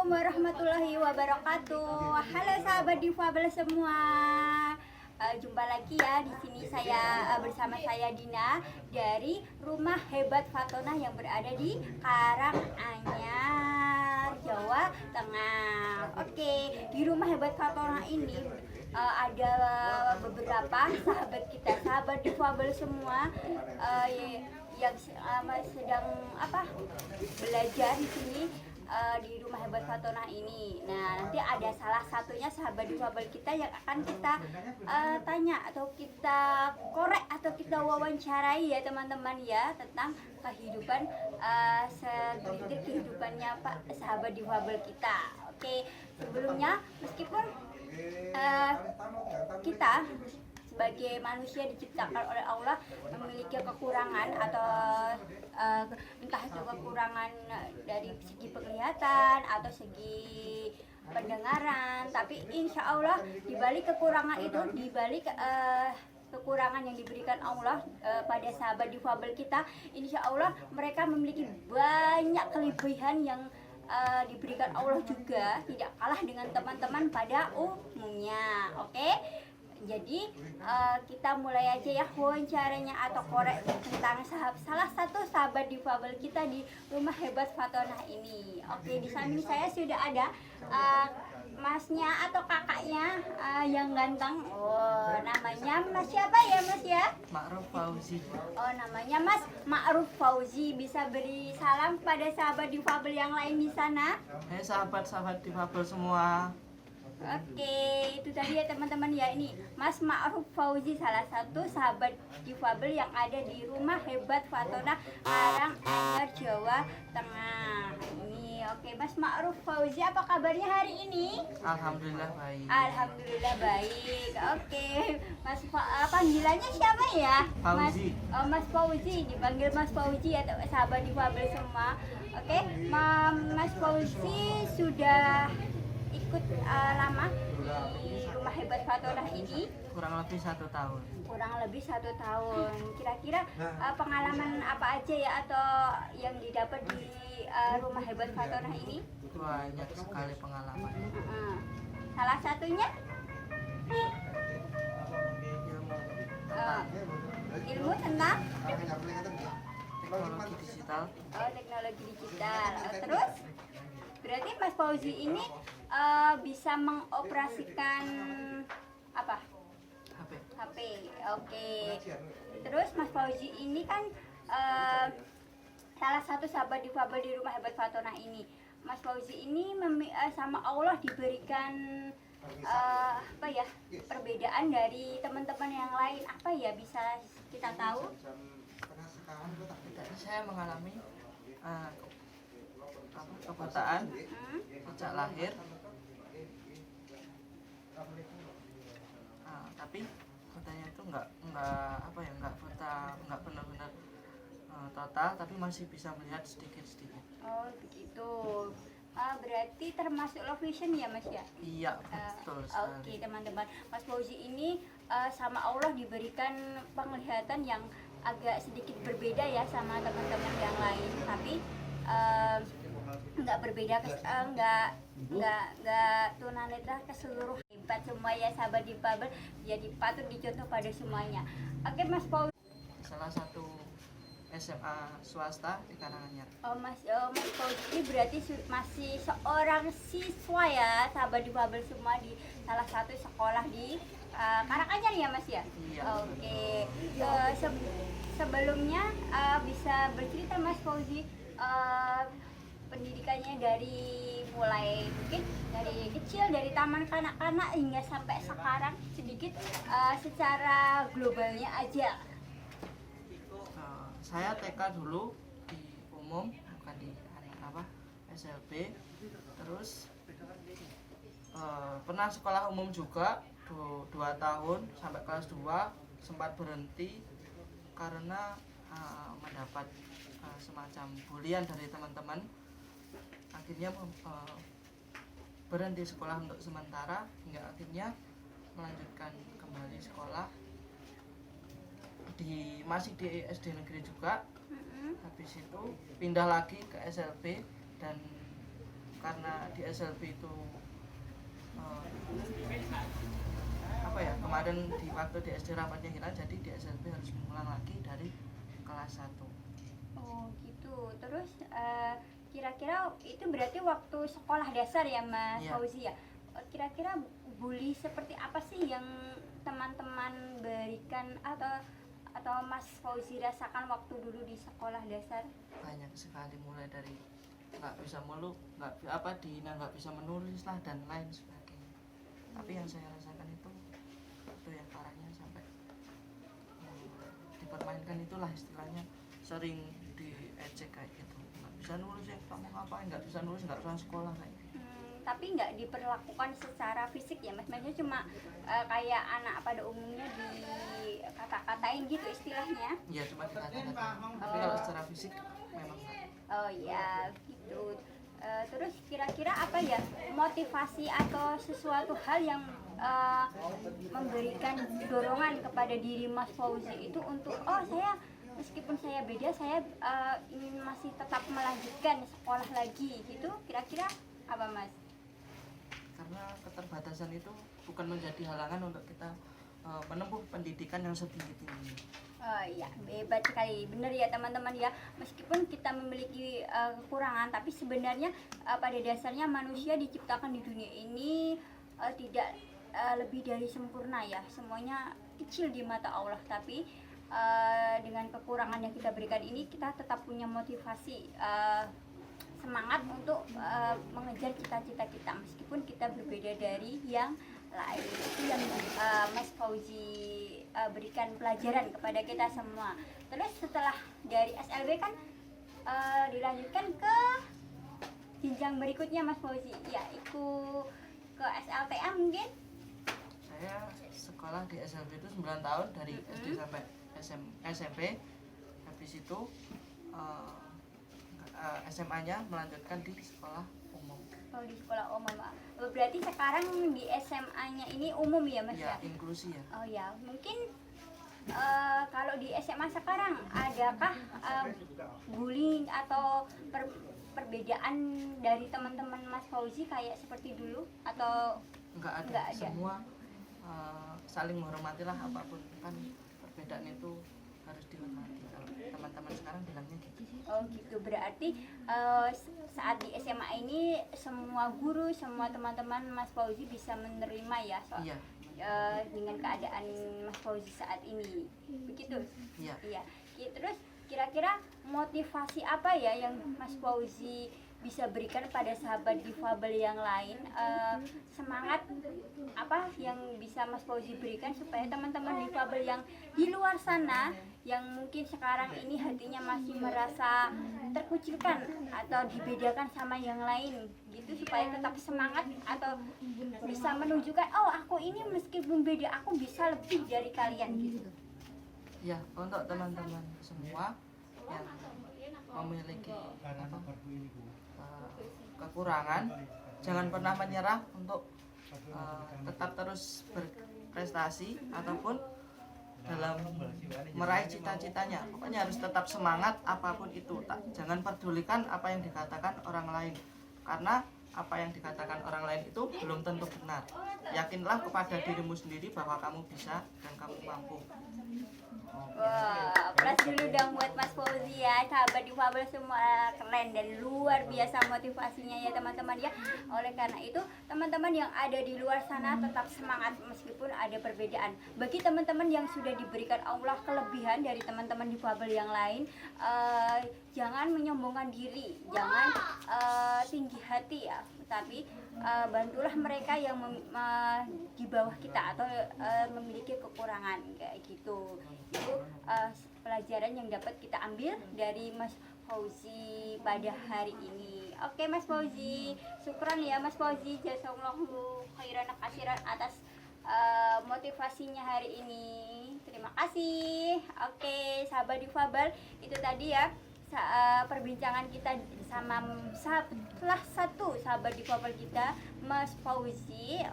warahmatullahi wabarakatuh. Halo sahabat difabel semua. Jumpa lagi ya di sini saya bersama saya Dina dari Rumah Hebat Fatona yang berada di Karanganyar, Jawa Tengah. Oke, di Rumah Hebat Fatona ini ada beberapa sahabat kita, sahabat difabel semua yang sedang belajar di sini di Rumah Hebat Fatona ini. Nah, nanti ada salah satunya sahabat difabel kita yang akan kita tanya atau kita korek atau kita wawancarai ya teman-teman ya, tentang kehidupan segelintir kehidupannya Pak sahabat difabel kita. Oke, sebelumnya meskipun kita sebagai manusia diciptakan oleh Allah memiliki kekurangan atau entah itu kekurangan dari segi penglihatan atau segi pendengaran, tapi insya Allah dibalik kekurangan itu, dibalik kekurangan yang diberikan Allah pada sahabat difabel kita, insya Allah mereka memiliki banyak kelebihan yang diberikan Allah juga, tidak kalah dengan teman-teman pada umumnya. Oke, jadi kita mulai aja ya wawancaranya atau korek tentang salah satu sahabat difabel kita di Rumah Hebat Fatona ini. Oke, di samping saya sudah ada masnya atau kakaknya yang ganteng. Oh, namanya Mas siapa ya Mas ya? Ma'ruf Fauzi. Oh, namanya Mas Ma'ruf Fauzi. Bisa beri salam pada sahabat difabel yang lain di sana? Hai sahabat-sahabat difabel semua. Oke, itu tadi ya teman-teman ya, ini Mas Ma'ruf Fauzi, salah satu sahabat difabel yang ada di Rumah Hebat Fatona Karanganyar, Jawa Tengah. Ini oke, Mas Ma'ruf Fauzi, apa kabarnya hari ini? Alhamdulillah baik. Alhamdulillah baik. Oke, Mas panggilannya siapa ya? Fauzi. Mas Fauzi, dipanggil Mas Fauzi ya sahabat difabel semua. Oke, Mas Fauzi sudah ikut lama di Rumah Hebat Fatona ini? Kurang lebih 1 tahun. Kurang lebih 1 tahun. Kira-kira pengalaman apa aja ya atau yang didapat di Rumah Hebat Fatona ini? Banyak sekali pengalaman. Salah satunya ilmu tentang Teknologi digital. teknologi digital. Terus berarti Mas Fauzi ini bisa mengoperasikan apa? HP. Oke. Terus Mas Fauzi ini kan salah satu sahabat difabel di Rumah Hebat Fatona ini. Mas Fauzi ini sama Allah diberikan perbedaan dari teman-teman yang lain. Apa ya, bisa kita tahu? Saya mengalami kebutaan sejak lahir. Tapi butanya itu nggak buta, nggak benar-benar total, tapi masih bisa melihat sedikit-sedikit. Oh begitu. Berarti termasuk low vision ya Mas ya? Iya, betul sekali. Oke teman-teman, Mas Fauzi ini sama Allah diberikan penglihatan yang agak sedikit berbeda ya sama teman-teman yang lain, tapi nggak berbeda, nggak tunanetra keseluruhan. Hebat semua ya sahabat difabel, jadi patut dicontoh pada semuanya. Oke Mas Fauzi, Salah satu SMA swasta di Karanganyar. Mas Fauzi ini berarti masih seorang siswa ya sahabat difabel semua di salah satu sekolah di Karanganyar ya Mas ya? Iya. Oke. Sebelumnya bisa bercerita Mas Fauzi pendidikannya dari mulai mungkin dari kecil, dari taman kanak-kanak hingga sampai sekarang, sedikit secara globalnya aja. Saya TK dulu di umum, bukan di SLB. Terus pernah sekolah umum juga 2 tahun sampai kelas 2, sempat berhenti karena mendapat semacam bulian dari teman-teman. Akhirnya berhenti sekolah untuk sementara hingga akhirnya melanjutkan kembali sekolah masih di SD negeri juga. Habis itu pindah lagi ke SLB dan karena di SLB itu apa ya, kemarin di waktu di SD rapatnya hilang, jadi di SLB harus mengulang lagi dari kelas 1. Oh gitu. Terus kira-kira itu berarti waktu sekolah dasar ya Mas Iya. Fauzi ya. Kira-kira bully seperti apa sih yang teman-teman berikan atau Mas Fauzi rasakan waktu dulu di sekolah dasar? Banyak sekali, mulai dari nggak bisa meluk, nggak bisa menulis lah dan lain sebagainya. Tapi yang saya rasakan itu yang parahnya sampai dipermainkan, itulah istilahnya, sering diejek kayak gitu. Nggak bisa nulis ya kamu ngapain, nggak bisa nulis nggak usah sekolah kayak gitu. Tapi nggak diperlakukan secara fisik ya Mas, maksudnya cuma kayak anak pada umumnya di kata-katain gitu istilahnya. Iya, cuma dikatakan. Tapi kalau secara fisik memang nggak. Oh ya gitu. Terus kira-kira apa ya motivasi atau sesuatu hal yang memberikan dorongan kepada diri Mas Fauzi itu untuk saya meskipun saya beda, saya ingin masih tetap melanjutkan sekolah lagi gitu, kira-kira apa Mas? Karena keterbatasan itu bukan menjadi halangan untuk kita menempuh pendidikan yang setinggi-tingginya. Oh iya, hebat sekali, benar ya teman-teman ya. Meskipun kita memiliki kekurangan, tapi sebenarnya pada dasarnya manusia diciptakan di dunia ini tidak lebih dari sempurna ya. Semuanya kecil di mata Allah, tapi dengan kekurangan yang kita berikan ini, kita tetap punya motivasi, semangat untuk mengejar cita-cita kita meskipun kita berbeda dari yang lain. Itu yang Mas Fauzi berikan pelajaran kepada kita semua. Terus setelah dari SLB kan dilanjutkan ke jenjang berikutnya Mas Fauzi, ya ikut ke SLTA mungkin? Saya sekolah di SLB itu 9 tahun, dari SD sampai SMP. Habis itu SMA-nya melanjutkan di sekolah umum. Oh, di sekolah umum. Berarti sekarang di SMA-nya ini umum ya Mas Ya, ya? inklusi ya. Oh ya, mungkin kalau di SMA sekarang adakah bullying atau perbedaan dari teman-teman Mas Fauzi kayak seperti dulu atau Enggak ada. Nggak ada. Semua saling menghormatilah, apapun kan perbedaan itu harus dilengkapi. Kalau teman-teman sekarang bilangnya gitu. Oh gitu, berarti saat di SMA ini semua guru, semua teman-teman Mas Fauzi bisa menerima ya Iya. dengan keadaan Mas Fauzi saat ini, begitu? Iya. Iya. Terus kira-kira motivasi apa ya yang Mas Fauzi bisa berikan pada sahabat difabel yang lain, semangat apa yang bisa Mas Fauzi berikan supaya teman-teman difabel yang di luar sana yang mungkin sekarang ini hatinya masih merasa terkucilkan atau dibedakan sama yang lain gitu, supaya tetap semangat atau bisa menunjukkan aku ini meskipun beda aku bisa lebih dari kalian gitu. Ya, untuk teman-teman semua yang memiliki kekurangan, jangan pernah menyerah untuk tetap terus berprestasi ataupun dalam meraih cita-citanya. Pokoknya harus tetap semangat apapun itu. Jangan pedulikan apa yang dikatakan orang lain, karena apa yang dikatakan orang lain itu belum tentu benar. Yakinlah kepada dirimu sendiri bahwa kamu bisa dan kamu mampu. Wah, plus dulu dong buat Mas Fauzi ya, sahabat difabel semua keren dan luar biasa motivasinya ya teman-teman ya. Oleh karena itu teman-teman yang ada di luar sana tetap semangat meskipun ada perbedaan. Bagi teman-teman yang sudah diberikan Allah kelebihan dari teman-teman difabel yang lain, jangan menyombongkan diri, jangan tinggi hati ya, tapi bantulah mereka yang di bawah kita atau memiliki kekurangan kayak gitu. Itu pelajaran yang dapat kita ambil dari Mas Fauzi pada hari ini. Oke Mas Fauzi, syukran ya Mas Fauzi, jazakallahu khairan katsiran atas motivasinya hari ini. Terima kasih. Oke sahabat difabel, itu tadi ya perbincangan kita sama salah satu sahabat difabel kita, Mas Fauzi.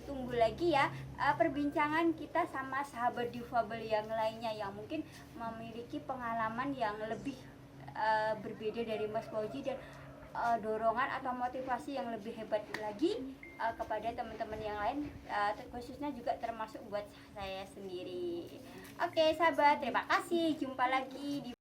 Tunggu lagi ya perbincangan kita sama sahabat difabel yang lainnya yang mungkin memiliki pengalaman yang lebih berbeda dari Mas Fauzi dan dorongan atau motivasi yang lebih hebat lagi kepada teman-teman yang lain, khususnya juga termasuk buat saya sendiri. Oke sahabat, terima kasih, jumpa lagi di